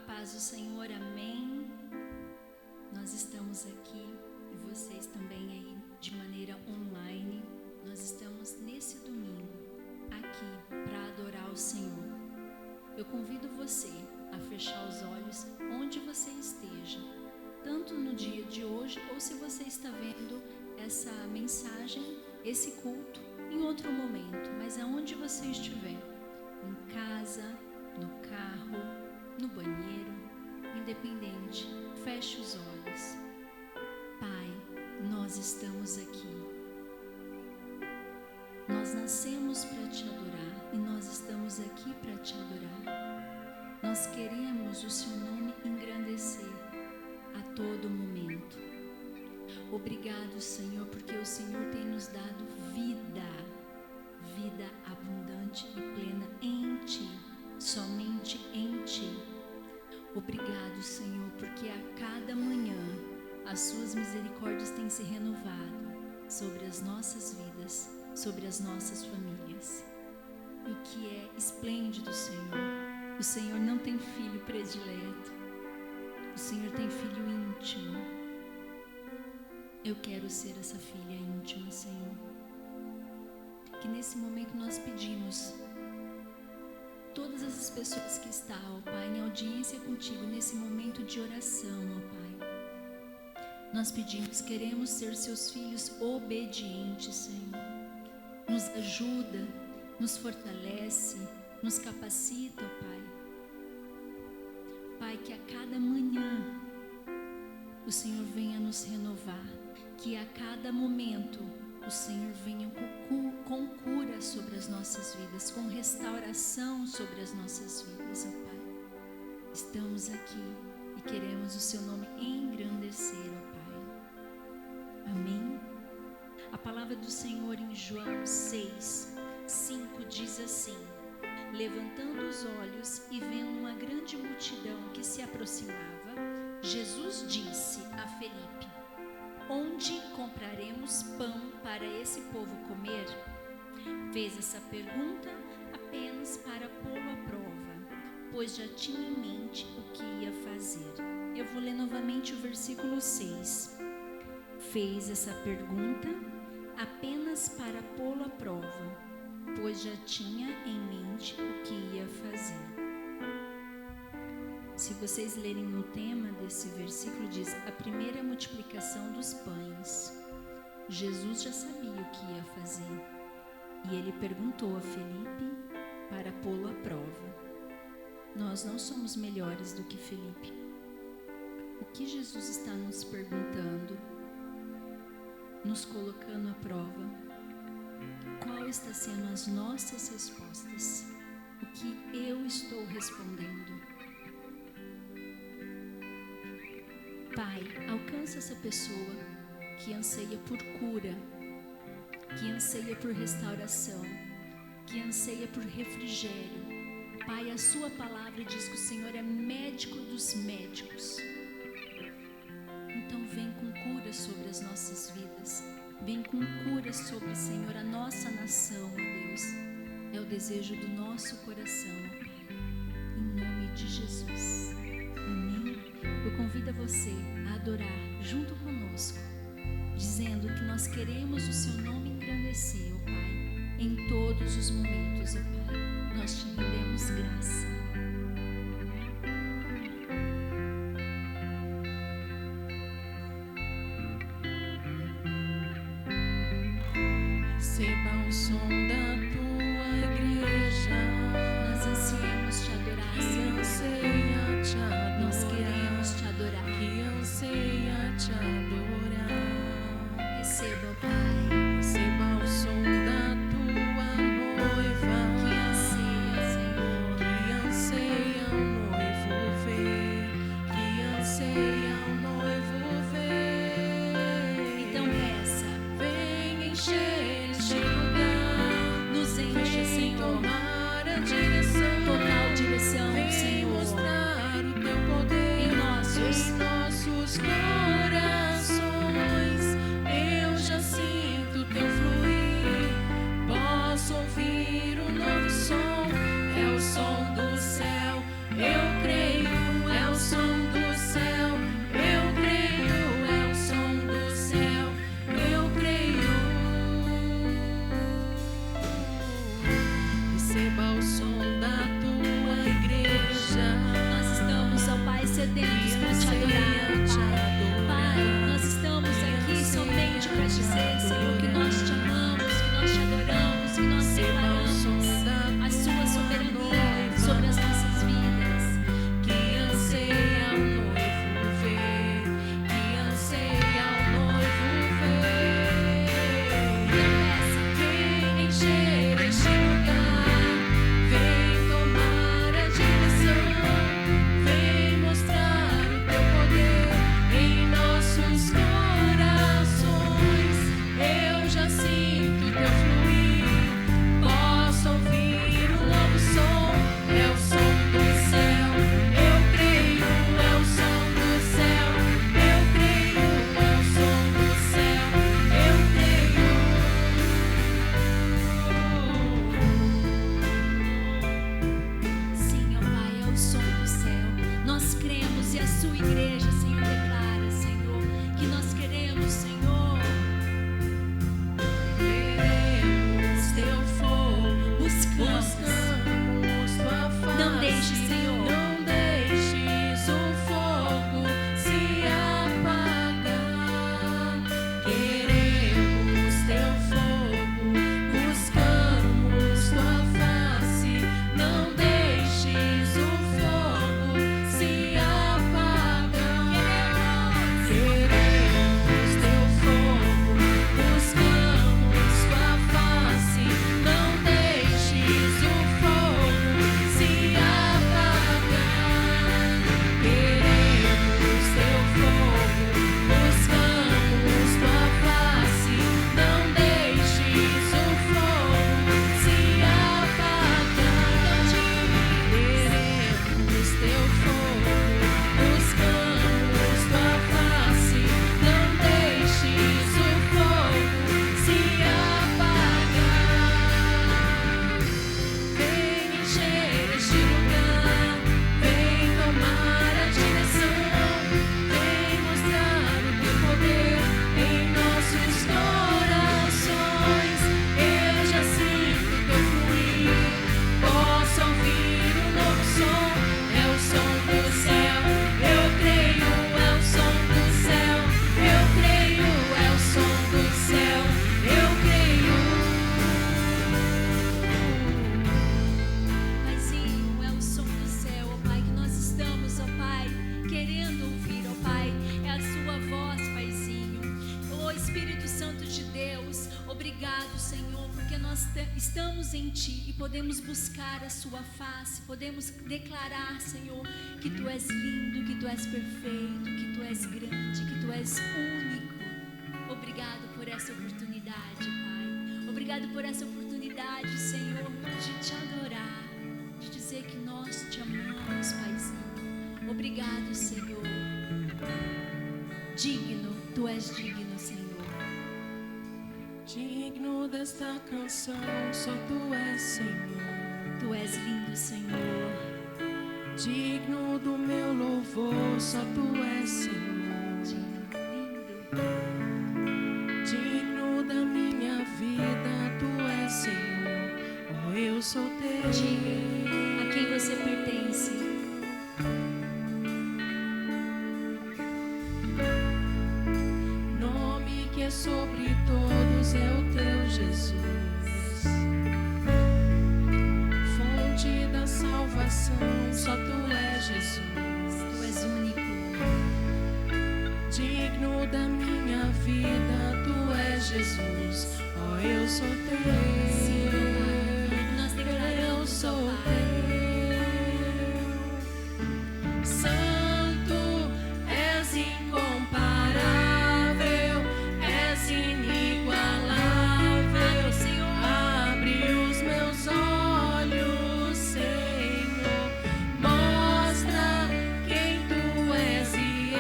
paz do Senhor, amém. Nós estamos aqui e vocês também aí de maneira online. Nós estamos nesse domingo aqui para adorar o Senhor. Eu convido você a fechar os olhos onde você esteja, tanto no dia de hoje ou se você está vendo essa mensagem, esse culto em outro momento, mas aonde você estiver, em casa, no carro, no banheiro, independente, feche os olhos. Pai, nós estamos aqui. Nós nascemos para te adorar e nós estamos aqui para te adorar. Nós queremos o seu nome engrandecer a todo momento. Obrigado, Senhor, porque o Senhor tem nos dado vida abundante e plena em Ti, somente em Ti. Obrigado, Senhor, porque a cada manhã as Suas misericórdias têm se renovado sobre as nossas vidas, sobre as nossas famílias. E o que é esplêndido, Senhor, o Senhor não tem filho predileto, o Senhor tem filho íntimo. Eu quero ser essa filha íntima, Senhor. Que nesse momento nós pedimos todas essas pessoas que estão, ó Pai, em audiência contigo, nesse momento de oração, ó Pai. Nós pedimos, queremos ser seus filhos obedientes, Senhor. Nos ajuda, nos fortalece, nos capacita, ó Pai. Pai, que a cada manhã o Senhor venha nos renovar, que a cada momento o Senhor venha com cura sobre as nossas vidas, com restauração sobre as nossas vidas, ó Pai. Estamos aqui e queremos o seu nome engrandecer, ó Pai. Amém? A palavra do Senhor em João 6:5 diz assim: levantando os olhos e vendo uma grande multidão que se aproximava, Jesus disse a Felipe: onde compraremos pão para esse povo comer? Fez essa pergunta apenas para pô-lo à prova, pois já tinha em mente o que ia fazer. Eu vou ler novamente o versículo 6. Fez essa pergunta apenas para pô-lo à prova, pois já tinha em mente o que ia fazer. Se vocês lerem no tema desse versículo, diz a primeira multiplicação dos pães. Jesus já sabia o que ia fazer e ele perguntou a Felipe para pô-lo à prova. Nós não somos melhores do que Felipe. O que Jesus está nos perguntando, nos colocando à prova? Qual está sendo as nossas respostas? O que eu estou respondendo? Pai, alcança essa pessoa que anseia por cura, que anseia por restauração, que anseia por refrigério. Pai, a sua palavra diz que o Senhor é médico dos médicos. Então vem com cura sobre as nossas vidas. Vem com cura sobre, Senhor, a nossa nação, ó Deus. É o desejo do nosso coração, ó Pai. Em nome de Jesus. Amém. Eu convido a você a adorar junto conosco, dizendo que nós queremos o seu nome engrandecer, ó Pai, em todos os momentos, ó Pai. Nós te rendemos graça. Receba o som da tua igreja. Nós ansiamos te adorar, Que Senhor. anseia te adorar. Nós queremos te adorar. Que anseia te adorar. Receba, ó Pai. Receba o som da tua noiva. Que anseia, Senhor. Que anseia o noivo ver. Que anseia o noivo ver. Então peça. Vem encher este lugar. e a sua igreja, Senhor, declara, Senhor, que nós queremos, Senhor. Queremos teu fogo, Buscamos. tua face. Não deixe, Senhor. Não deixes o fogo se apagar. Queremos teu fogo, buscamos tua face. Não deixes o fogo se apagar. Queremos teu fogo, buscamos tua face. Não deixes o fogo se apagar. Queremos teu fogo, buscamos tua face. Não deixes o fogo se apagar. Queremos teu fogo, buscamos tua face. Não deixes o fogo se apagar. Vem encher este lugar, vem tomar a direção, vem mostrar o teu poder em nossos corações. Eu já sinto teu fluir, posso ouvir um novo som, é o som do céu. Eu creio, é o som do céu. Eu creio, é o som do céu. Eu creio. Paizinho, é o som do céu, ó Pai, que nós estamos, ó Pai, querendo ouvir, ó Pai, é a sua voz, Paizinho. Ó Espírito Santo de Deus, obrigado, Senhor, porque nós estamos em Ti e podemos buscar a sua face, podemos declarar, Senhor, que Tu és lindo, que Tu és perfeito, que Tu és grande, que Tu és único. Obrigado por essa oportunidade, Pai. Obrigado por essa oportunidade, Senhor, de Te adorar, de dizer que nós Te amamos, Paizinho. Obrigado, Senhor. Digno, Tu és digno, Senhor. Digno desta canção, só tu és, Senhor. Tu és lindo, Senhor. Digno do meu louvor, só tu és, Senhor. Digno, lindo. Digno da minha vida, tu és, Senhor. Oh, eu sou teu. Diga a quem você pertence. Nome que é sobre todos é o teu Jesus. Fonte da salvação, só tu és, Jesus. Tu és único. Digno da minha vida, tu és, Jesus. Oh, eu sou teu. Sim, Pai. Nós Eu declaramos, sou ó Pai. teu. Santo, és incomparável, és inigualável. Senhor. Abre os meus olhos, Senhor. Mostra quem tu és e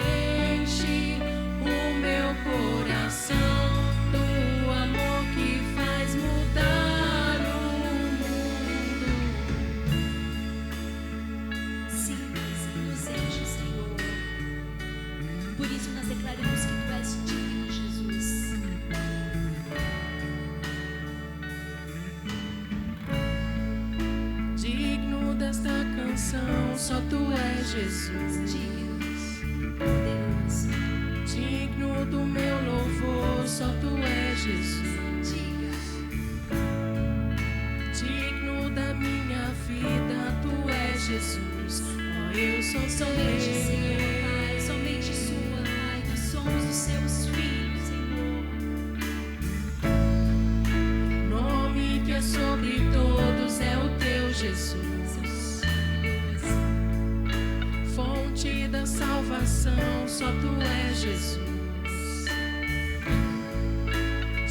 enche o meu coração do amor que faz mudar o mundo. Simples nos enche, Senhor. Por isso nós declaramos que Tu és digno, Jesus. Digno desta canção, só tu és, Jesus. Dignos, poderoso. Digno do meu louvor, só tu és, Jesus. Diga, Digno da minha vida, tu és, Jesus. Oh, eu sou somente teu. Senhor, Pai, somente Sua, Pai. Nós somos os Seus filhos, Senhor. Nome que é sobre todos é o teu, Jesus. Maravilhoso. Fonte da salvação, só tu és, Jesus.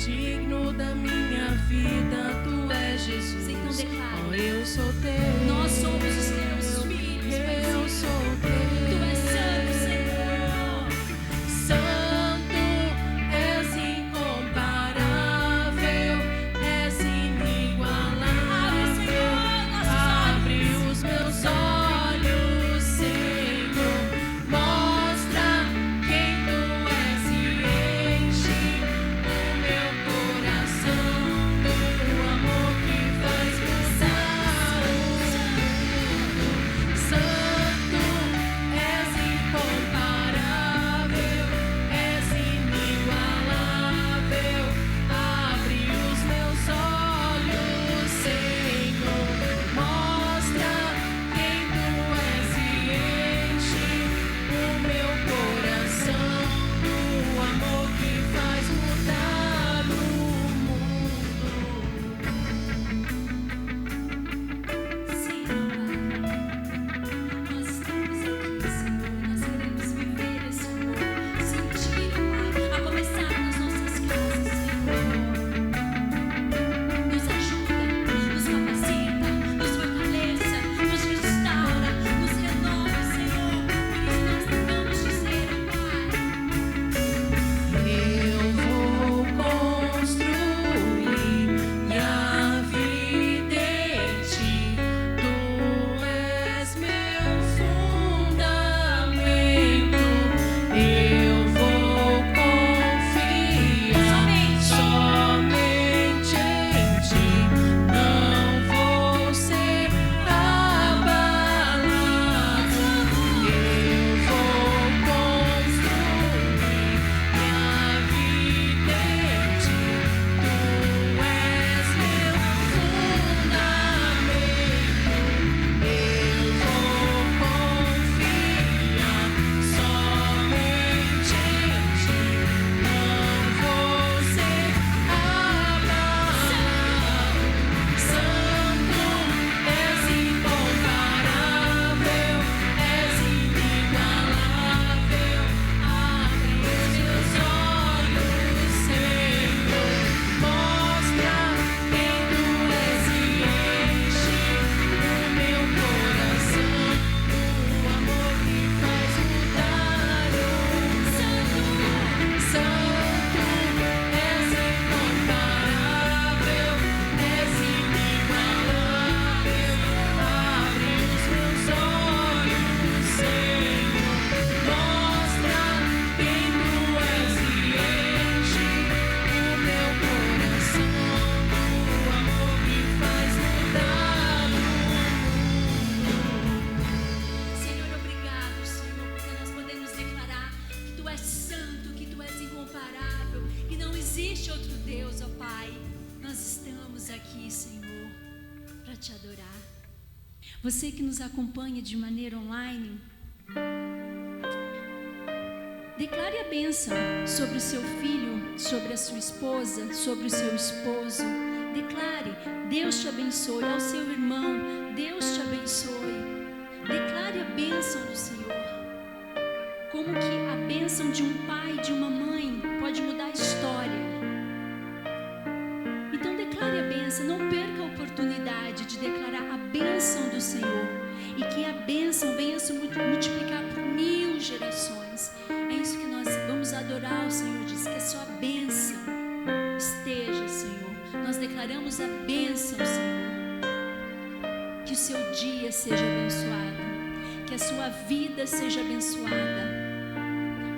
Digno da minha vida, tu és, Jesus. Então declara. Oh, eu sou teu. Nós somos os Teus filhos, Eu Paizinho. sou teu. Tu és santo, Senhor. Santo, és incomparável, és inigualável. Abre, Senhor, nossos olhos. Abre os meus olhos, Senhor. Você que nos acompanha de maneira online, declare a bênção sobre o seu filho, sobre a sua esposa, sobre o seu esposo. Declare, Deus te abençoe. Ao seu irmão, Deus te abençoe. Declare a bênção do Senhor. Como que a bênção de um pai, de uma mãe, pode mudar a história. Então declare a bênção, não perca a oportunidade de declarar a bênção do Senhor. E que a bênção venha se multiplicar por 1000 gerações. É isso que nós vamos adorar o Senhor. Diz que a sua bênção esteja, Senhor. Nós declaramos a bênção, Senhor. Que o seu dia seja abençoado. Que a sua vida seja abençoada.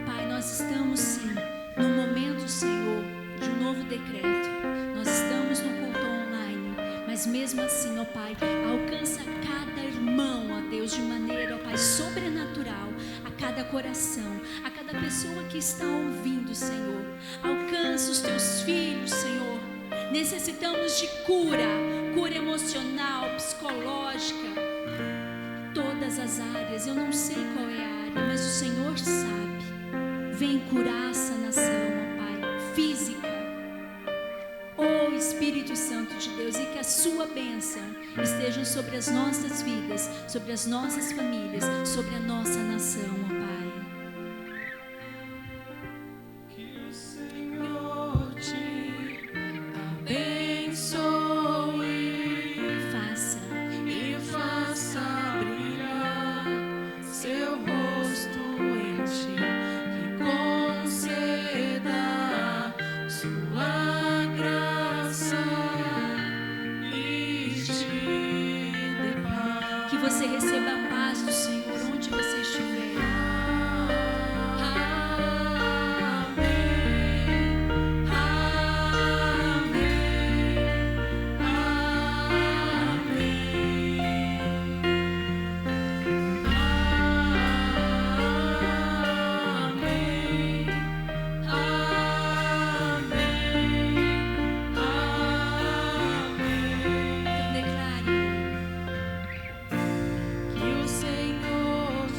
Pai, nós estamos sim no momento, Senhor, de um novo decreto. Nós estamos no culto online. Mas mesmo assim, ó Pai, alcança cada irmão, ó Deus, de maneira, ó Pai, sobrenatural. A cada coração, a cada pessoa que está ouvindo, Senhor. Alcança os teus filhos, Senhor. Necessitamos de cura emocional, psicológica, todas as áreas. Eu não sei qual é a área, mas o Senhor sabe. Vem curar essa nação, ó Pai, física. Oh Espírito Santo de Deus, e que a sua bênção esteja sobre as nossas vidas, sobre as nossas famílias, sobre a nossa nação, ó Pai. Você receba a paz do Senhor onde você estiver.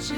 Te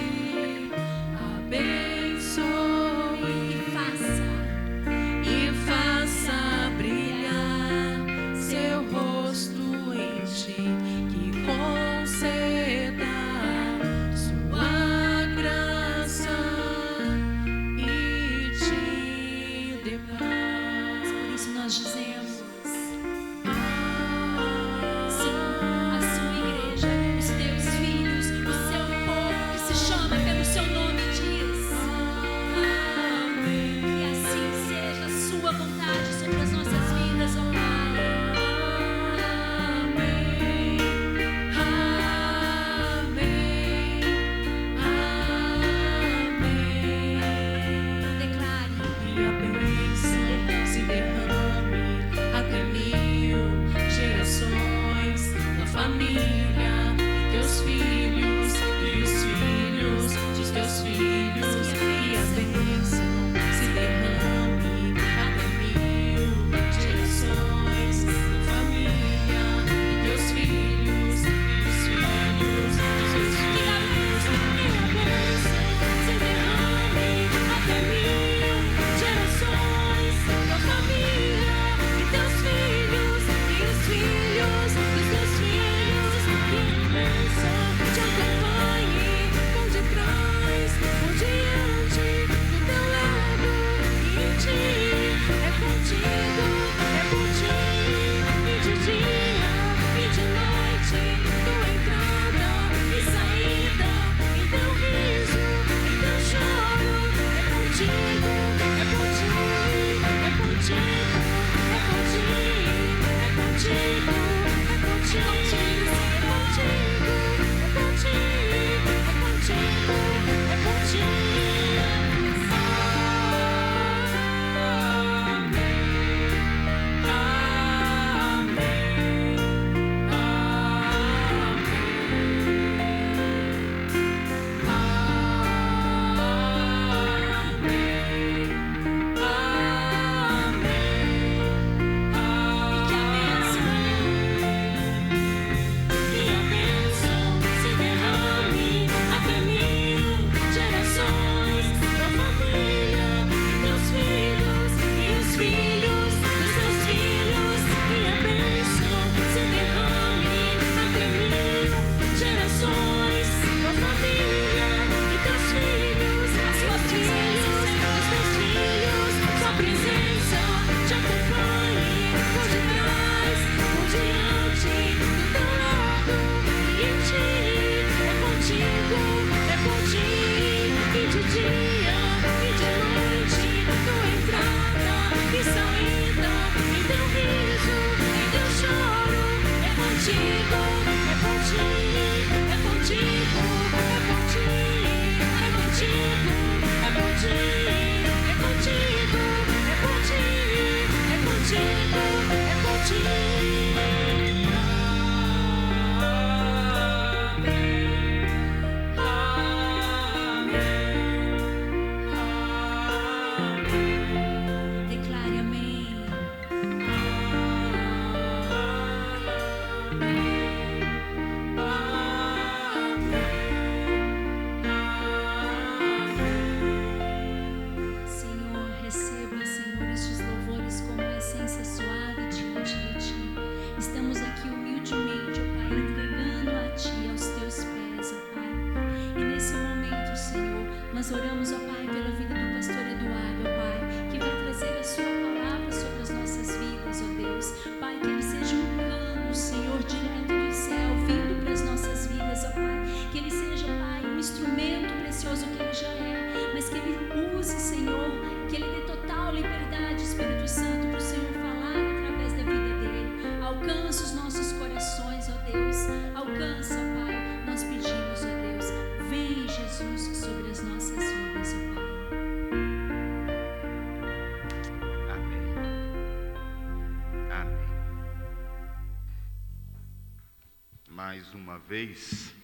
vez,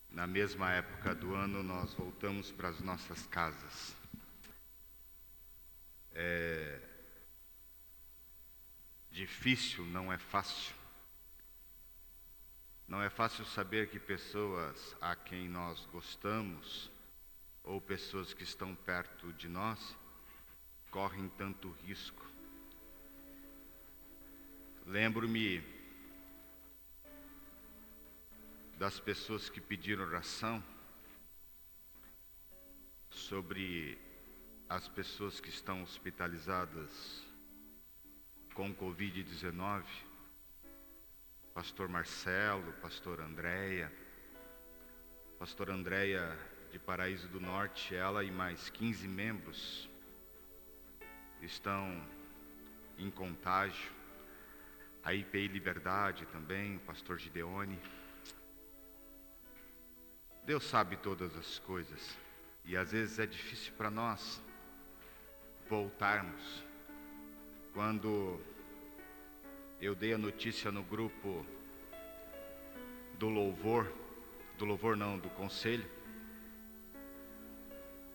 na mesma época do ano, nós voltamos para as nossas casas. É difícil, não é fácil. Não é fácil saber que pessoas a quem nós gostamos, ou pessoas que estão perto de nós, correm tanto risco. Lembro-me das pessoas que pediram oração sobre as pessoas que estão hospitalizadas com Covid-19, Pastor Marcelo, Pastora Andréia de Paraíso do Norte, ela e mais 15 membros estão em contágio. A IPI Liberdade também, Pastor Gideone. Deus sabe todas as coisas, e às vezes é difícil para nós voltarmos. Quando eu dei a notícia no grupo do conselho,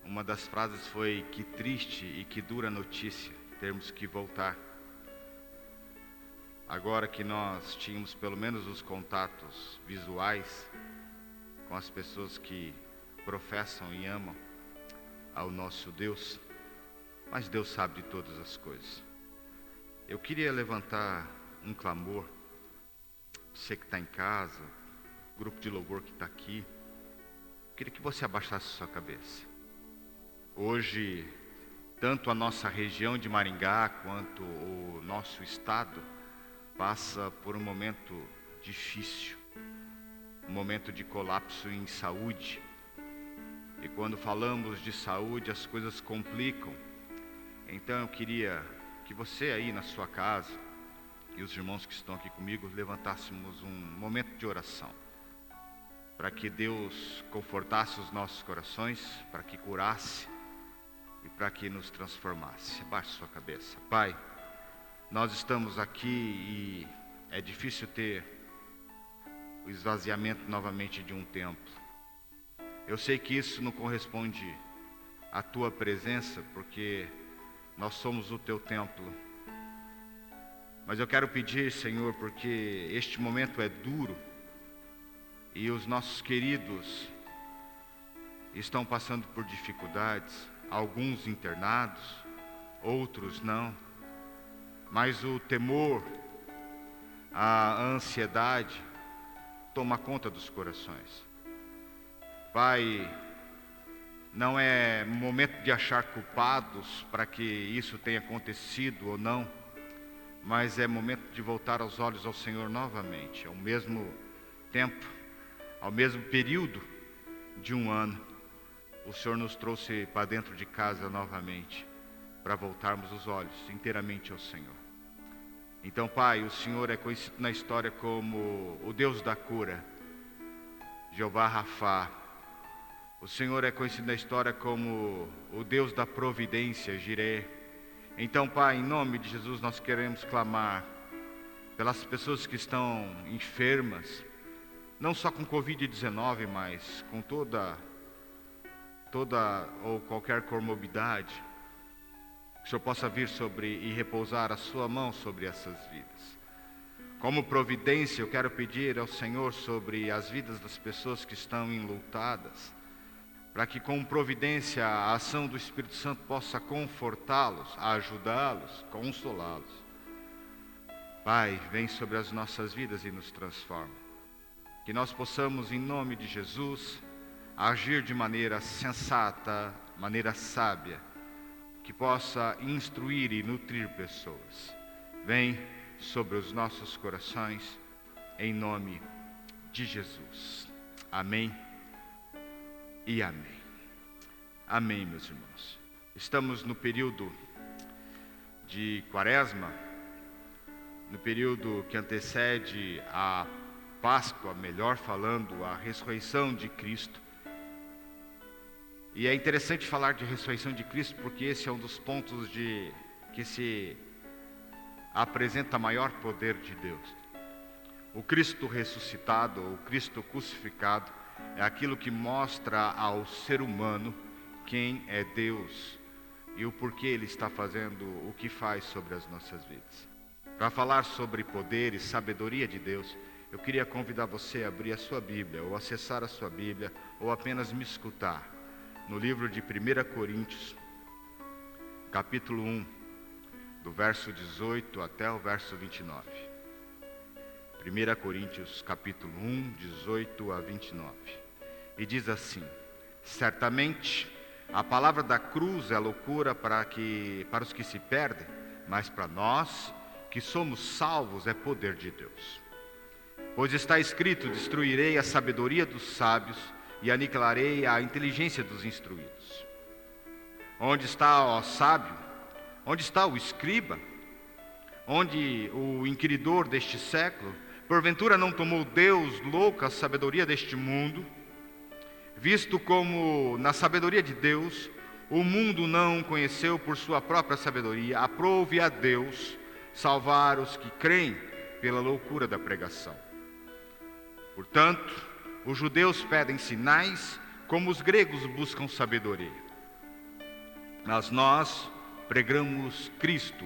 uma das frases foi: que triste e que dura notícia, termos que voltar. Agora que nós tínhamos pelo menos os contatos visuais com as pessoas que professam e amam ao nosso Deus, mas Deus sabe de todas as coisas. Eu queria levantar um clamor, você que está em casa, grupo de louvor que está aqui, queria que você abaixasse sua cabeça. Hoje, tanto a nossa região de Maringá quanto o nosso estado passa por um momento difícil, um momento de colapso em saúde. E quando falamos de saúde, as coisas complicam. Então eu queria que você aí na sua casa e os irmãos que estão aqui comigo levantássemos um momento de oração, para que Deus confortasse os nossos corações, para que curasse e para que nos transformasse. Abaixe sua cabeça. Pai, nós estamos aqui e é difícil ter o esvaziamento novamente de um templo. Eu sei que isso não corresponde à tua presença, porque nós somos o teu templo. Mas eu quero pedir, Senhor, porque este momento é duro e os nossos queridos estão passando por dificuldades, alguns internados, outros não. Mas o temor, a ansiedade toma conta dos corações. Pai, não é momento de achar culpados para que isso tenha acontecido ou não, mas é momento de voltar os olhos ao Senhor novamente. Ao mesmo tempo, ao mesmo período de um ano, o Senhor nos trouxe para dentro de casa novamente, para voltarmos os olhos inteiramente ao Senhor. Então, Pai, o Senhor é conhecido na história como o Deus da cura, Jeová Rafá. O Senhor é conhecido na história como o Deus da providência, Jireh. Então, Pai, em nome de Jesus, nós queremos clamar pelas pessoas que estão enfermas, não só com Covid-19, mas com toda ou qualquer comorbidade. Que o Senhor possa vir sobre e repousar a sua mão sobre essas vidas. Como providência, eu quero pedir ao Senhor sobre as vidas das pessoas que estão enlutadas, para que com providência a ação do Espírito Santo possa confortá-los, ajudá-los, consolá-los. Pai, vem sobre as nossas vidas e nos transforma. Que nós possamos, em nome de Jesus, agir de maneira sensata, maneira sábia, que possa instruir e nutrir pessoas. Vem sobre os nossos corações, em nome de Jesus. Amém e amém. Amém, meus irmãos. Estamos no período de Quaresma, no período que antecede a Páscoa, melhor falando, a ressurreição de Cristo. E é interessante falar de ressurreição de Cristo, porque esse é um dos pontos que se apresenta maior poder de Deus. O Cristo ressuscitado, o Cristo crucificado, é aquilo que mostra ao ser humano quem é Deus e o porquê Ele está fazendo o que faz sobre as nossas vidas. Para falar sobre poder e sabedoria de Deus, eu queria convidar você a abrir a sua Bíblia, ou acessar a sua Bíblia, ou apenas me escutar, no livro de 1 Coríntios, capítulo 1, do verso 18 até o verso 29. 1 Coríntios, capítulo 1, 18 a 29. E diz assim: certamente a palavra da cruz é loucura para os que se perdem, mas para nós que somos salvos é poder de Deus. Pois está escrito: destruirei a sabedoria dos sábios e aniquilarei a inteligência dos instruídos. Onde está o sábio? Onde está o escriba? Onde o inquiridor deste século? Porventura não tomou Deus louca a sabedoria deste mundo? Visto como na sabedoria de Deus o mundo não conheceu por sua própria sabedoria, aprove a Deus salvar os que creem pela loucura da pregação. Portanto, os judeus pedem sinais, como os gregos buscam sabedoria. Mas nós pregamos Cristo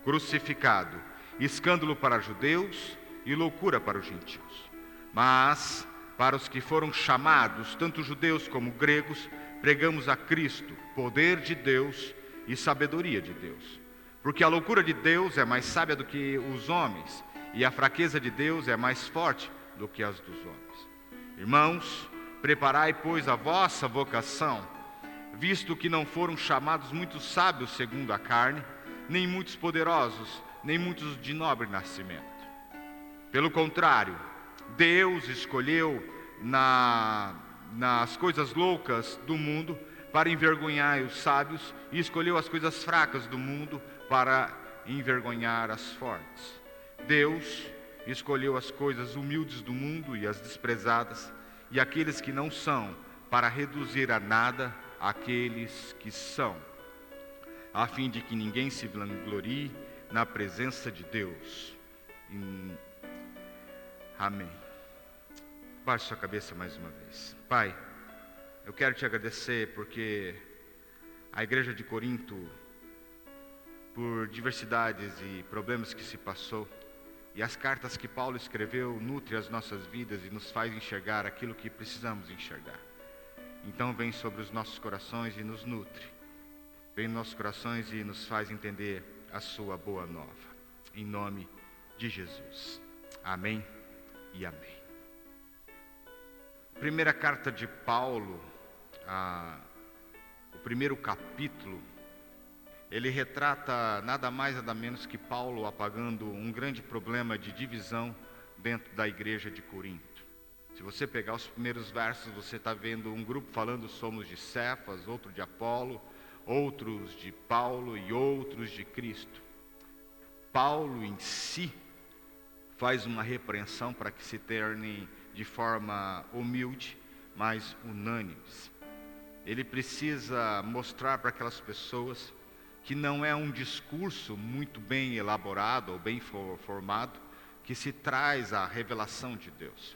crucificado, escândalo para judeus e loucura para os gentios. Mas para os que foram chamados, tanto judeus como gregos, pregamos a Cristo, poder de Deus e sabedoria de Deus. Porque a loucura de Deus é mais sábia do que os homens, e a fraqueza de Deus é mais forte do que as dos homens. Irmãos, preparai, pois, a vossa vocação, visto que não foram chamados muitos sábios segundo a carne, nem muitos poderosos, nem muitos de nobre nascimento. Pelo contrário, Deus escolheu nas coisas loucas do mundo para envergonhar os sábios, e escolheu as coisas fracas do mundo para envergonhar as fortes. Deus escolheu as coisas humildes do mundo e as desprezadas, e aqueles que não são, para reduzir a nada aqueles que são, a fim de que ninguém se vanglorie na presença de Deus. Amém. Baixe sua cabeça mais uma vez. Pai, eu quero te agradecer porque a igreja de Corinto, por diversidades e problemas que se passou, e as cartas que Paulo escreveu, nutrem as nossas vidas e nos faz enxergar aquilo que precisamos enxergar. Então vem sobre os nossos corações e nos nutre. Vem nos nossos corações e nos faz entender a sua boa nova. Em nome de Jesus. Amém e amém. Primeira carta de Paulo, o primeiro capítulo, ele retrata nada mais nada menos que Paulo apagando um grande problema de divisão dentro da igreja de Corinto. Se você pegar os primeiros versos, você está vendo um grupo falando: somos de Cefas, outro de Apolo, outros de Paulo e outros de Cristo. Paulo em si faz uma repreensão para que se tornem de forma humilde, mas unânimes. Ele precisa mostrar para aquelas pessoas que não é um discurso muito bem elaborado ou bem formado que se traz a revelação de Deus.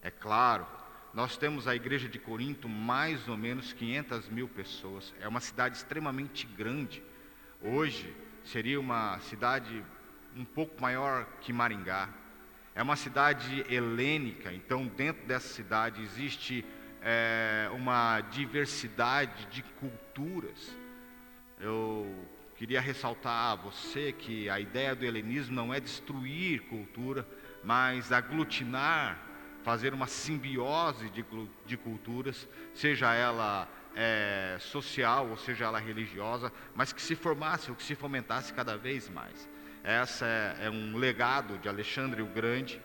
É claro, nós temos a igreja de Corinto mais ou menos 500 mil pessoas. É uma cidade extremamente grande. Hoje seria uma cidade um pouco maior que Maringá. É uma cidade helênica, então dentro dessa cidade existe uma diversidade de culturas. Eu queria ressaltar a você que a ideia do helenismo não é destruir cultura, mas aglutinar, fazer uma simbiose de culturas, seja ela social ou seja ela religiosa, mas que se formasse ou que se fomentasse cada vez mais. Essa é um legado de Alexandre o Grande,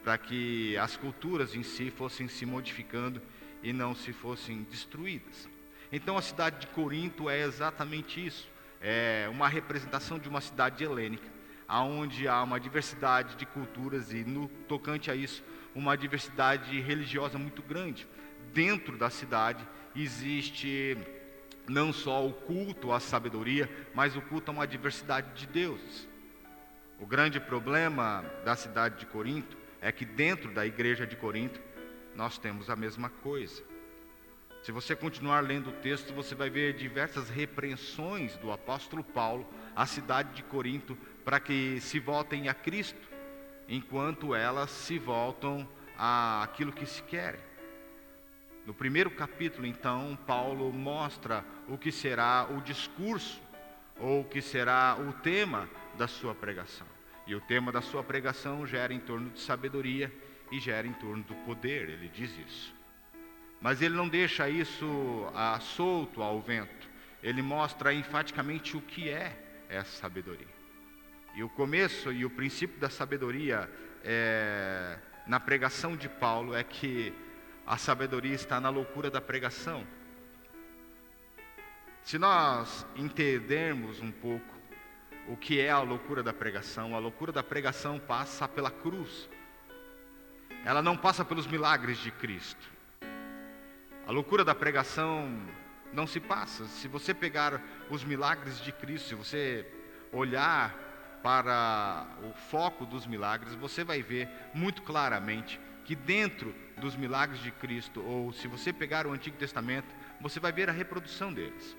para que as culturas em si fossem se modificando e não se fossem destruídas. Então a cidade de Corinto é exatamente isso, é uma representação de uma cidade helênica, onde há uma diversidade de culturas e, no tocante a isso, uma diversidade religiosa muito grande. Dentro da cidade existe não só o culto à sabedoria, mas o culto a uma diversidade de deuses. O grande problema da cidade de Corinto é que dentro da igreja de Corinto, nós temos a mesma coisa. Se você continuar lendo o texto, você vai ver diversas repreensões do apóstolo Paulo à cidade de Corinto para que se voltem a Cristo, enquanto elas se voltam àquilo que se querem. No primeiro capítulo, então, Paulo mostra o que será o discurso, ou o que será o tema da sua pregação. E o tema da sua pregação gera em torno de sabedoria e gera em torno do poder, ele diz isso. Mas ele não deixa isso solto ao vento. Ele mostra enfaticamente o que é essa sabedoria. E o começo e o princípio da sabedoria na pregação de Paulo é que a sabedoria está na loucura da pregação. Se nós entendermos um pouco o que é a loucura da pregação passa pela cruz. Ela não passa pelos milagres de Cristo. A loucura da pregação não se passa. Se você pegar os milagres de Cristo, se você olhar para o foco dos milagres, você vai ver muito claramente que dentro dos milagres de Cristo, ou se você pegar o Antigo Testamento, você vai ver a reprodução deles.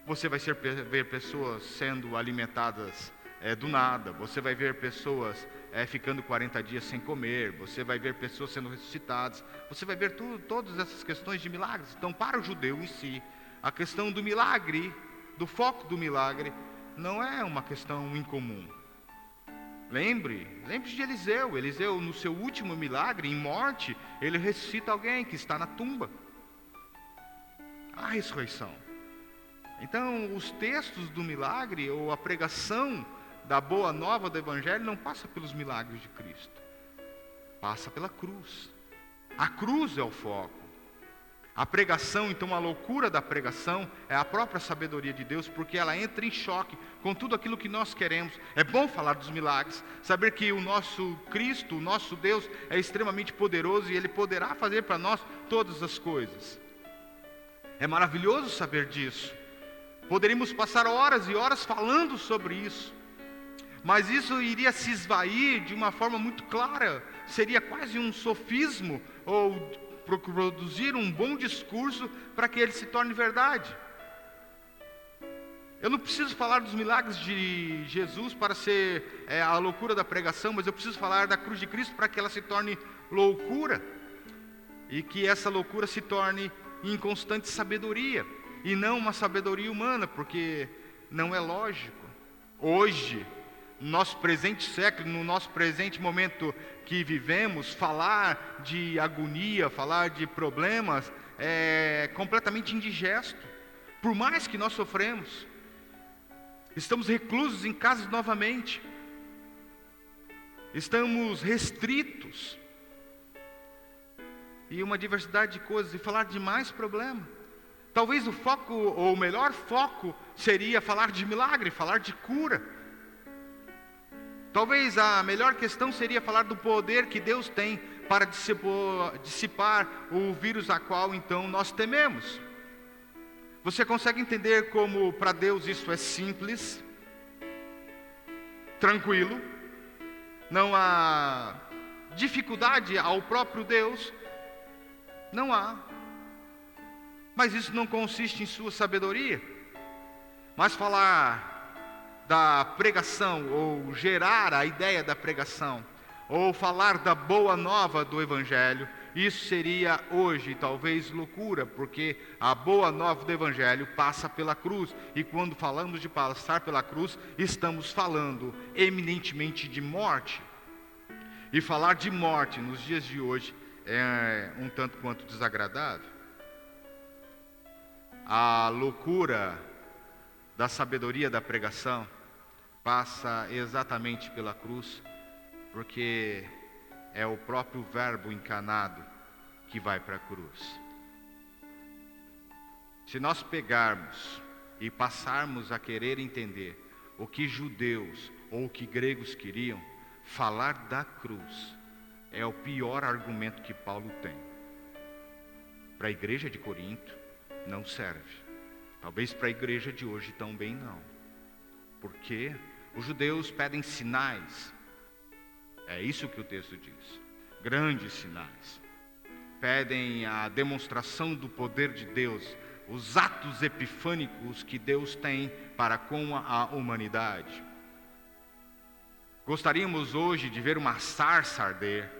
Você vai ver pessoas sendo alimentadas do nada, você vai ver pessoas ficando 40 dias sem comer, você vai ver pessoas sendo ressuscitadas, você vai ver todas essas questões de milagres. Então, para o judeu em si, a questão do milagre, do foco do milagre, não é uma questão incomum. Lembre-se de Eliseu. Eliseu, no seu último milagre, em morte, ele ressuscita alguém que está na tumba. A ressurreição. Então, os textos do milagre, ou a pregação da boa nova do Evangelho, não passa pelos milagres de Cristo. Passa pela cruz. A cruz é o foco. A pregação, então, a loucura da pregação é a própria sabedoria de Deus, porque ela entra em choque com tudo aquilo que nós queremos. É bom falar dos milagres, saber que o nosso Cristo, o nosso Deus, é extremamente poderoso e Ele poderá fazer para nós todas as coisas. É maravilhoso saber disso. Poderíamos passar horas e horas falando sobre isso, mas isso iria se esvair de uma forma muito clara. Seria quase um sofismo, ou produzir um bom discurso para que ele se torne verdade. Eu não preciso falar dos milagres de Jesus para ser a loucura da pregação, mas eu preciso falar da cruz de Cristo para que ela se torne loucura, e que essa loucura se torne em constante sabedoria, e não uma sabedoria humana, porque não é lógico. Hoje, no nosso presente século, no nosso presente momento que vivemos, falar de agonia, falar de problemas é completamente indigesto. Por mais que nós sofremos, estamos reclusos em casa novamente, estamos restritos, e uma diversidade de coisas, e falar de mais problema. Talvez o foco, ou o melhor foco, seria falar de milagre, falar de cura. Talvez a melhor questão seria falar do poder que Deus tem para dissipar o vírus a qual então nós tememos. Você consegue entender como para Deus isso é simples, tranquilo, não há dificuldade ao próprio Deus? Não há. Mas isso não consiste em sua sabedoria. Mas falar da pregação, ou gerar a ideia da pregação, ou falar da boa nova do Evangelho, isso seria hoje talvez loucura, porque a boa nova do Evangelho passa pela cruz, e quando falamos de passar pela cruz, estamos falando eminentemente de morte. E falar de morte nos dias de hoje é um tanto quanto desagradável. A loucura da sabedoria da pregação passa exatamente pela cruz, porque é o próprio Verbo encarnado que vai para a cruz. Se nós pegarmos e passarmos a querer entender o que judeus ou o que gregos queriam, falar da cruz é o pior argumento que Paulo tem. Para a igreja de Corinto não serve. Talvez para a igreja de hoje também não. Porque os judeus pedem sinais. É isso que o texto diz. Grandes sinais. Pedem a demonstração do poder de Deus, os atos epifânicos que Deus tem para com a humanidade. Gostaríamos hoje de ver uma sarça arder.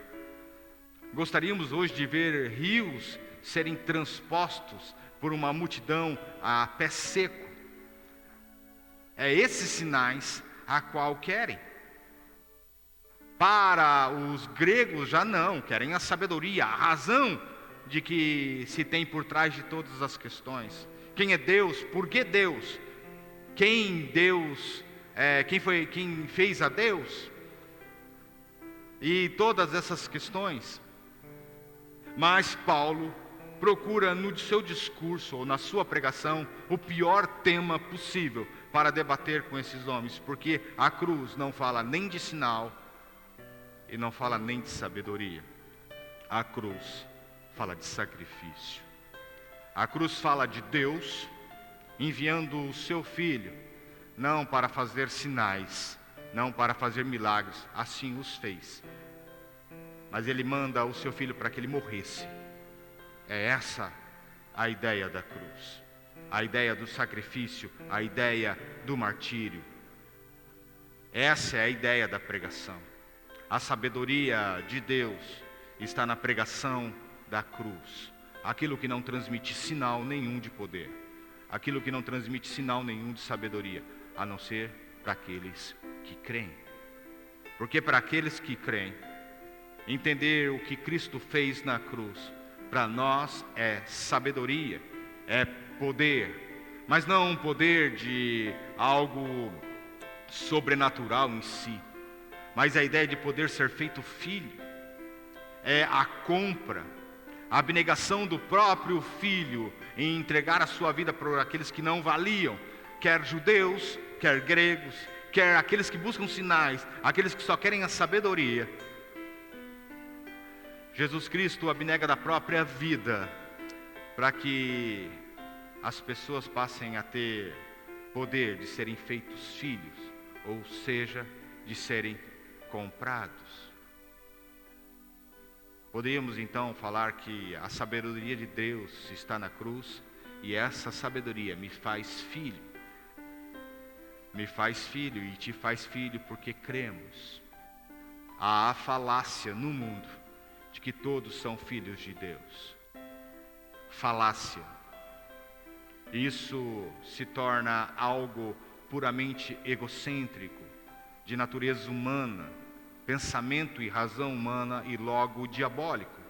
Gostaríamos hoje de ver rios serem transpostos por uma multidão a pé seco. É esses sinais a qual querem. Para os gregos já não, querem a sabedoria, a razão de que se tem por trás de todas as questões. Quem é Deus? Por que Deus? Quem fez a Deus? E todas essas questões. Mas Paulo procura no seu discurso ou na sua pregação o pior tema possível para debater com esses homens, porque a cruz não fala nem de sinal e não fala nem de sabedoria. A cruz fala de sacrifício. A cruz fala de Deus enviando o seu Filho, não para fazer sinais, não para fazer milagres, assim os fez. Mas Ele manda o seu Filho para que Ele morresse. É essa a ideia da cruz, a ideia do sacrifício, a ideia do martírio. Essa é a ideia da pregação. A sabedoria de Deus está na pregação da cruz. Aquilo que não transmite sinal nenhum de poder. Aquilo que não transmite sinal nenhum de sabedoria. A não ser para aqueles que creem. Porque para aqueles que creem, entender o que Cristo fez na cruz, para nós é sabedoria, é poder. Mas não um poder de algo sobrenatural em si. Mas a ideia de poder ser feito filho, é a compra, a abnegação do próprio filho em entregar a sua vida para aqueles que não valiam, quer judeus, quer gregos, quer aqueles que buscam sinais, aqueles que só querem a sabedoria. Jesus Cristo abnega da própria vida para que as pessoas passem a ter poder de serem feitos filhos, ou seja, de serem comprados. Poderíamos então falar que a sabedoria de Deus está na cruz, e essa sabedoria me faz filho. Me faz filho e te faz filho porque cremos. Há a falácia no mundo de que todos são filhos de Deus. Falácia. Isso se torna algo puramente egocêntrico, de natureza humana, pensamento e razão humana e logo diabólico.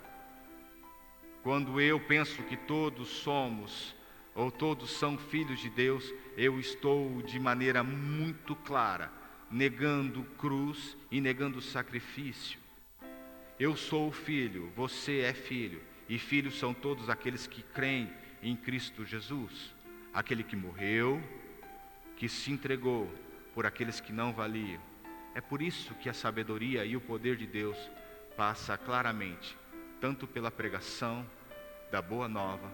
Quando eu penso que todos somos ou todos são filhos de Deus, eu estou de maneira muito clara negando cruz e negando sacrifício. Eu sou filho, você é filho, e filhos são todos aqueles que creem em Cristo Jesus, aquele que morreu, que se entregou por aqueles que não valiam. É por isso que a sabedoria e o poder de Deus passa claramente, tanto pela pregação da Boa Nova,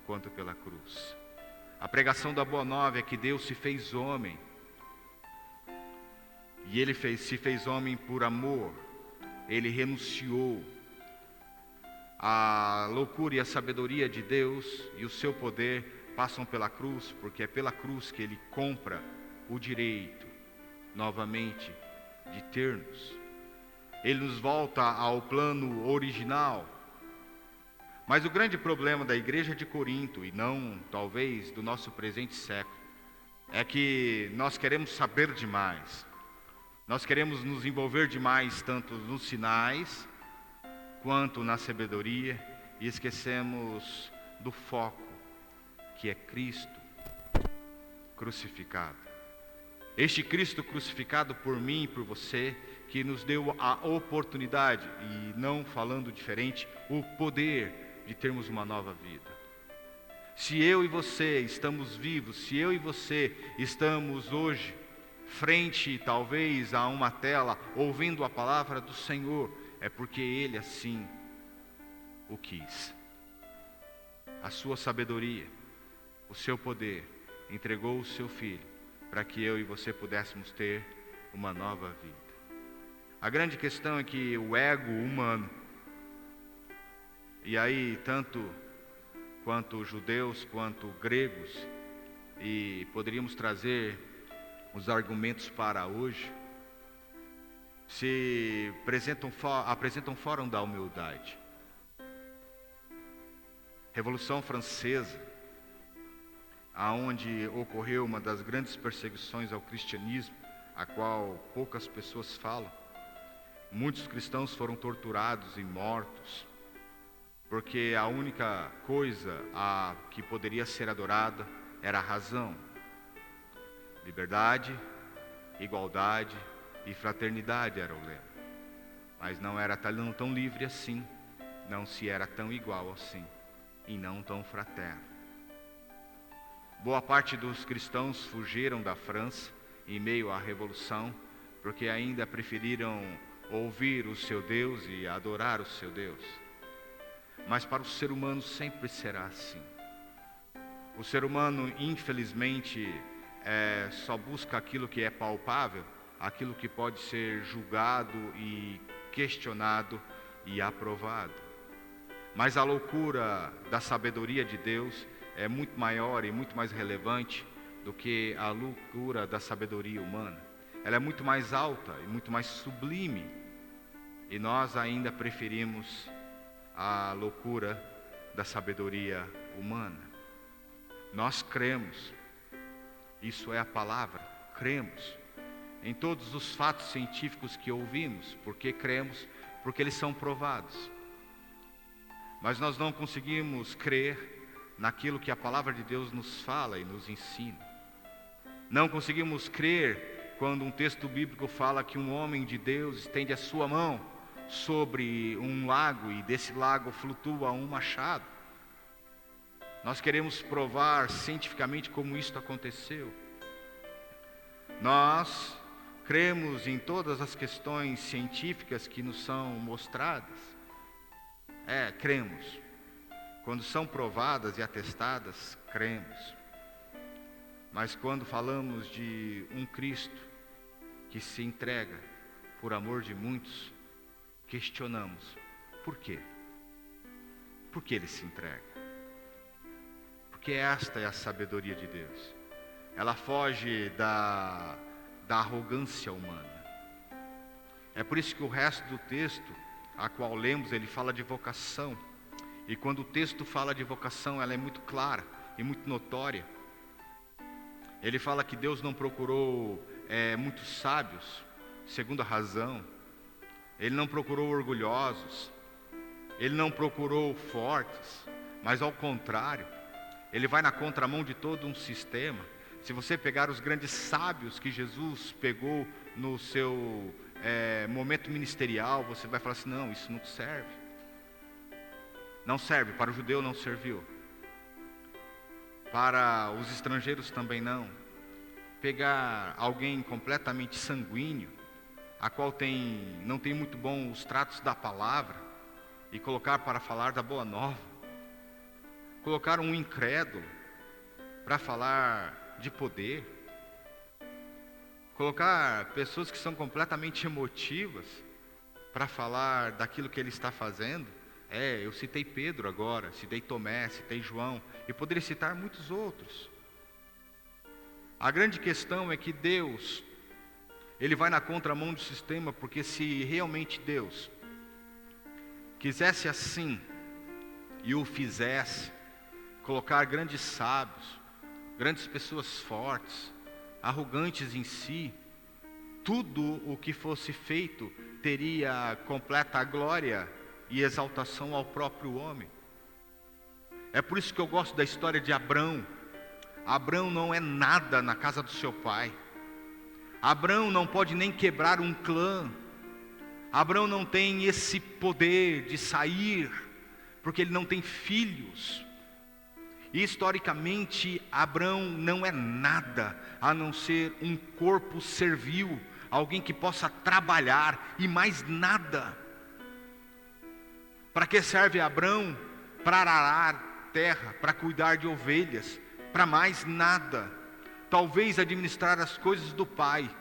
quanto pela cruz. A pregação da Boa Nova é que Deus se fez homem, e Ele se fez homem por amor. Ele renunciou à loucura e à sabedoria de Deus, e o seu poder passam pela cruz, porque é pela cruz que Ele compra o direito, novamente, de ter-nos. Ele nos volta ao plano original. Mas o grande problema da igreja de Corinto, e não talvez do nosso presente século, é que nós queremos saber demais. Nós queremos nos envolver demais, tanto nos sinais, quanto na sabedoria, e esquecemos do foco, que é Cristo crucificado. Este Cristo crucificado por mim e por você, que nos deu a oportunidade, e não falando diferente, o poder de termos uma nova vida. Se eu e você estamos vivos, se eu e você estamos hoje frente talvez a uma tela, ouvindo a palavra do Senhor, é porque Ele assim o quis. A sua sabedoria, o seu poder, entregou o seu Filho, para que eu e você pudéssemos ter uma nova vida. A grande questão é que o ego humano, e aí tanto quanto judeus quanto gregos, e poderíamos trazer os argumentos para hoje, apresentam fora da humildade. Revolução Francesa, aonde ocorreu uma das grandes perseguições ao cristianismo, a qual poucas pessoas falam. Muitos cristãos foram torturados e mortos, porque a única coisa que poderia ser adorada era a razão. Liberdade, igualdade e fraternidade era o lema. Mas não era tão livre assim, não se era tão igual assim, e não tão fraterno. Boa parte dos cristãos fugiram da França em meio à Revolução, porque ainda preferiram ouvir o seu Deus e adorar o seu Deus. Mas para o ser humano sempre será assim. O ser humano, infelizmente, só busca aquilo que é palpável, aquilo que pode ser julgado e questionado e aprovado. Mas a loucura da sabedoria de Deus é muito maior e muito mais relevante do que a loucura da sabedoria humana. Ela é muito mais alta e muito mais sublime. E nós ainda preferimos a loucura da sabedoria humana. Nós cremos, isso é a palavra, cremos em todos os fatos científicos que ouvimos, porque cremos, porque eles são provados. Mas nós não conseguimos crer naquilo que a palavra de Deus nos fala e nos ensina. Não conseguimos crer quando um texto bíblico fala que um homem de Deus estende a sua mão sobre um lago e desse lago flutua um machado. Nós queremos provar cientificamente como isto aconteceu. Nós cremos em todas as questões científicas que nos são mostradas. Cremos. Quando são provadas e atestadas, cremos. Mas quando falamos de um Cristo que se entrega por amor de muitos, questionamos. Por quê? Por que ele se entrega? Porque esta é a sabedoria de Deus. Ela foge da arrogância humana. É por isso que o resto do texto, a qual lemos, ele fala de vocação. E quando o texto fala de vocação, ela é muito clara e muito notória. Ele fala que Deus não procurou muitos sábios, segundo a razão. Ele não procurou orgulhosos. Ele não procurou fortes. Mas ao contrário, ele vai na contramão de todo um sistema. Se você pegar os grandes sábios que Jesus pegou no seu momento ministerial, você vai falar assim, não, isso não serve. Não serve, para o judeu não serviu. Para os estrangeiros também não. Pegar alguém completamente sanguíneo, a qual não tem muito bom os tratos da palavra, e colocar para falar da boa nova. Colocar um incrédulo para falar de poder. Colocar pessoas que são completamente emotivas para falar daquilo que ele está fazendo. Eu citei Pedro agora, citei Tomé, citei João, e poderia citar muitos outros. A grande questão é que Deus, ele vai na contramão do sistema, porque se realmente Deus quisesse assim, e o fizesse, colocar grandes sábios, grandes pessoas fortes, arrogantes em si, tudo o que fosse feito teria completa glória e exaltação ao próprio homem. É por isso que eu gosto da história de Abrão. Abrão não é nada na casa do seu pai. Abrão não pode nem quebrar um clã. Abrão não tem esse poder de sair, porque ele não tem filhos. E historicamente, Abrão não é nada a não ser um corpo servil, alguém que possa trabalhar e mais nada. Para que serve Abrão? Para arar terra, para cuidar de ovelhas, para mais nada. Talvez administrar as coisas do pai,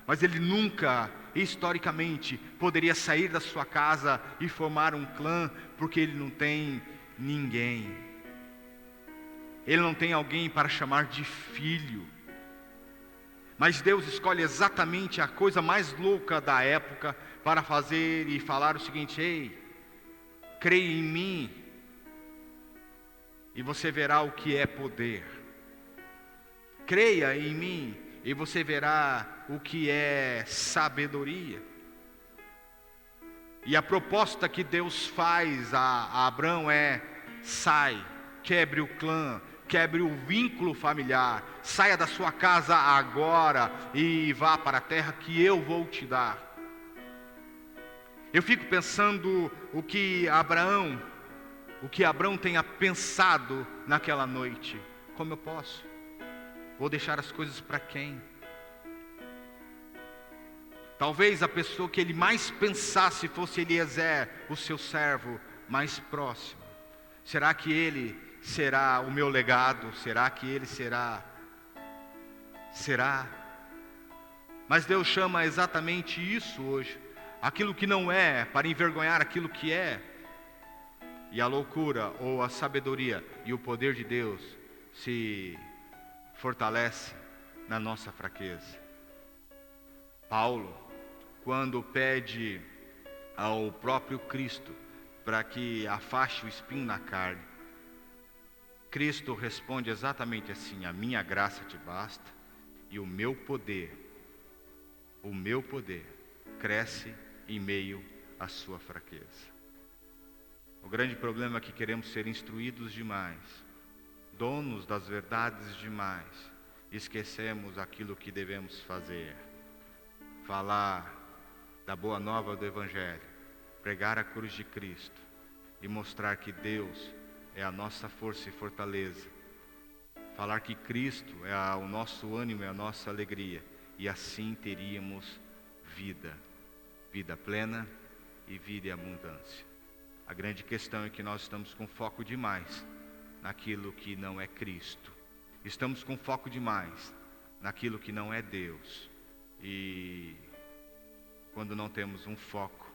mas ele nunca historicamente, poderia sair da sua casa e formar um clã, porque ele não tem ninguém. Ele não tem alguém para chamar de filho. Mas Deus escolhe exatamente a coisa mais louca da época para fazer e falar o seguinte: ei, creia em mim e você verá o que é poder. Creia em mim e você verá o que é sabedoria. E a proposta que Deus faz a Abrão é: sai, quebre o clã, quebre o vínculo familiar, saia da sua casa agora e vá para a terra que eu vou te dar. Eu fico pensando o que Abraão tenha pensado naquela noite. Como eu posso? Vou deixar as coisas para quem? Talvez a pessoa que ele mais pensasse fosse Eliezer, o seu servo mais próximo. Será que ele será o meu legado? Será que ele será? Será? Mas Deus chama exatamente isso hoje. Aquilo que não é, para envergonhar aquilo que é. E a loucura ou a sabedoria e o poder de Deus se fortalece na nossa fraqueza. Paulo, quando pede ao próprio Cristo para que afaste o espinho na carne, Cristo responde exatamente assim: a minha graça te basta e o meu poder cresce em meio à sua fraqueza. O grande problema é que queremos ser instruídos demais, donos das verdades demais, esquecemos aquilo que devemos fazer: falar da boa nova do Evangelho, pregar a cruz de Cristo e mostrar que Deus é a nossa força e fortaleza, falar que Cristo é o nosso ânimo e a nossa alegria, e assim teríamos vida plena e vida em abundância. A grande questão é que nós estamos com foco demais naquilo que não é Cristo, estamos com foco demais naquilo que não é Deus, e quando não temos um foco,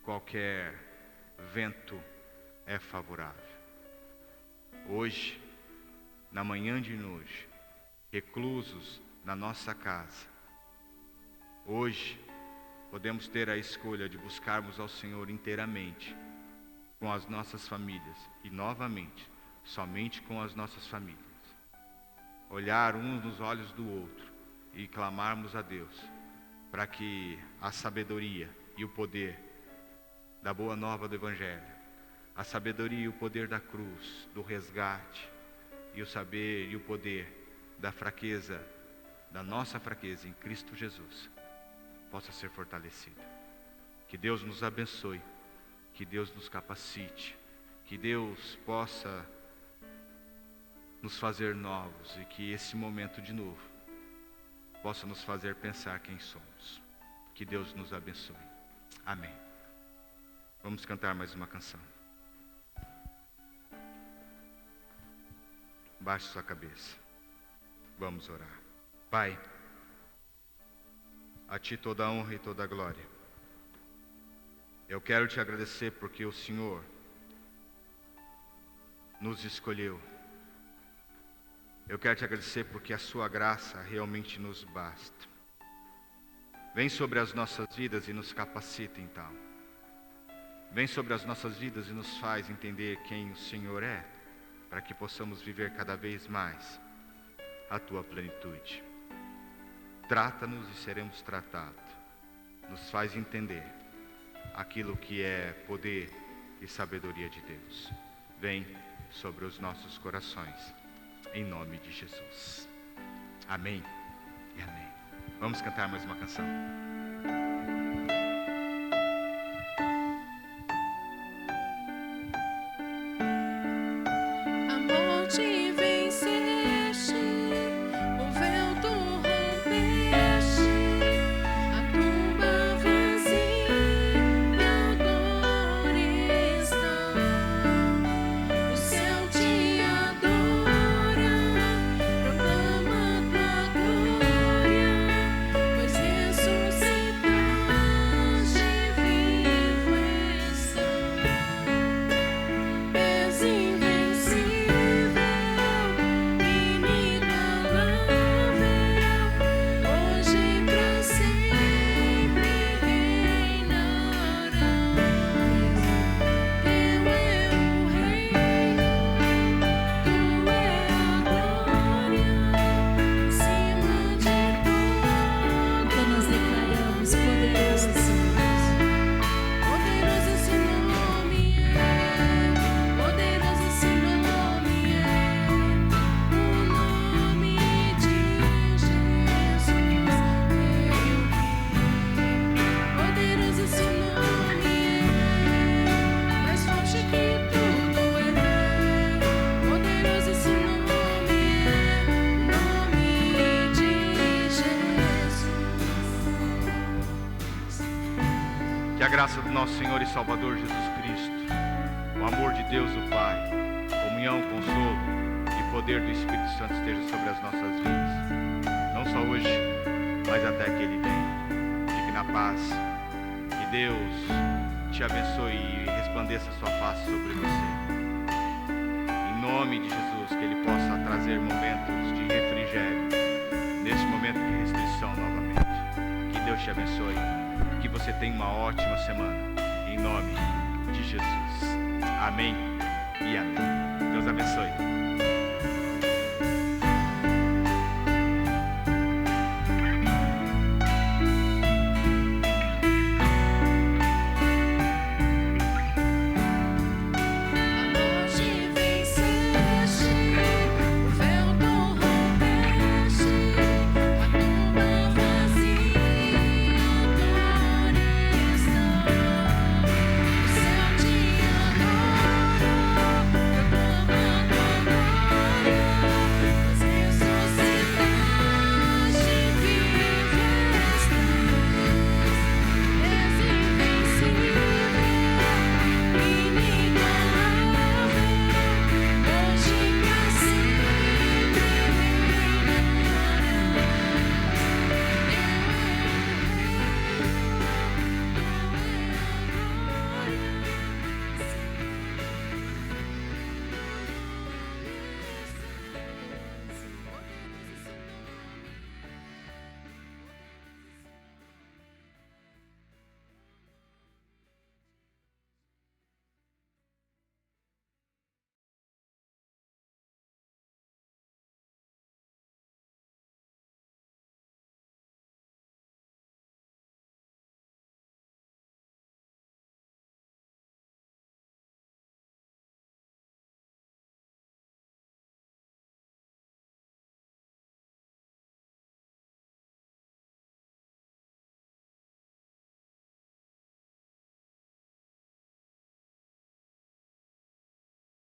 qualquer vento é favorável. Hoje, na manhã de hoje, reclusos na nossa casa, hoje podemos ter a escolha de buscarmos ao Senhor inteiramente, com as nossas famílias, e novamente, somente com as nossas famílias. Olhar uns nos olhos do outro e clamarmos a Deus para que a sabedoria e o poder da boa nova do Evangelho, a sabedoria e o poder da cruz, do resgate, e o saber e o poder da fraqueza, da nossa fraqueza em Cristo Jesus, possa ser fortalecido. Que Deus nos abençoe, que Deus nos capacite, que Deus possa nos fazer novos, e que esse momento de novo possa nos fazer pensar quem somos. Que Deus nos abençoe. Amém. Vamos cantar mais uma canção. Baixe sua cabeça. Vamos orar. Pai, a Ti toda a honra e toda a glória. Eu quero Te agradecer porque o Senhor nos escolheu. Eu quero Te agradecer porque a Sua graça realmente nos basta. Vem sobre as nossas vidas e nos capacita então. Vem sobre as nossas vidas e nos faz entender quem o Senhor é, para que possamos viver cada vez mais a Tua plenitude. Trata-nos e seremos tratados. Nos faz entender aquilo que é poder e sabedoria de Deus. Vem sobre os nossos corações, em nome de Jesus. Amém e amém. Vamos cantar mais uma canção. Jesus graça do nosso Senhor e Salvador Jesus Cristo, o amor de Deus o Pai, comunhão, consolo e poder do Espírito Santo esteja sobre as nossas vidas, não só hoje, mas até que Ele venha. Fique na paz, que Deus te abençoe e resplandeça a sua face sobre você. Em nome de Jesus, que Ele possa trazer momentos de refrigério nesse momento de restrição novamente. Que Deus te abençoe, que você tenha uma ótima semana, em nome de Jesus. Amém e amém. Deus abençoe.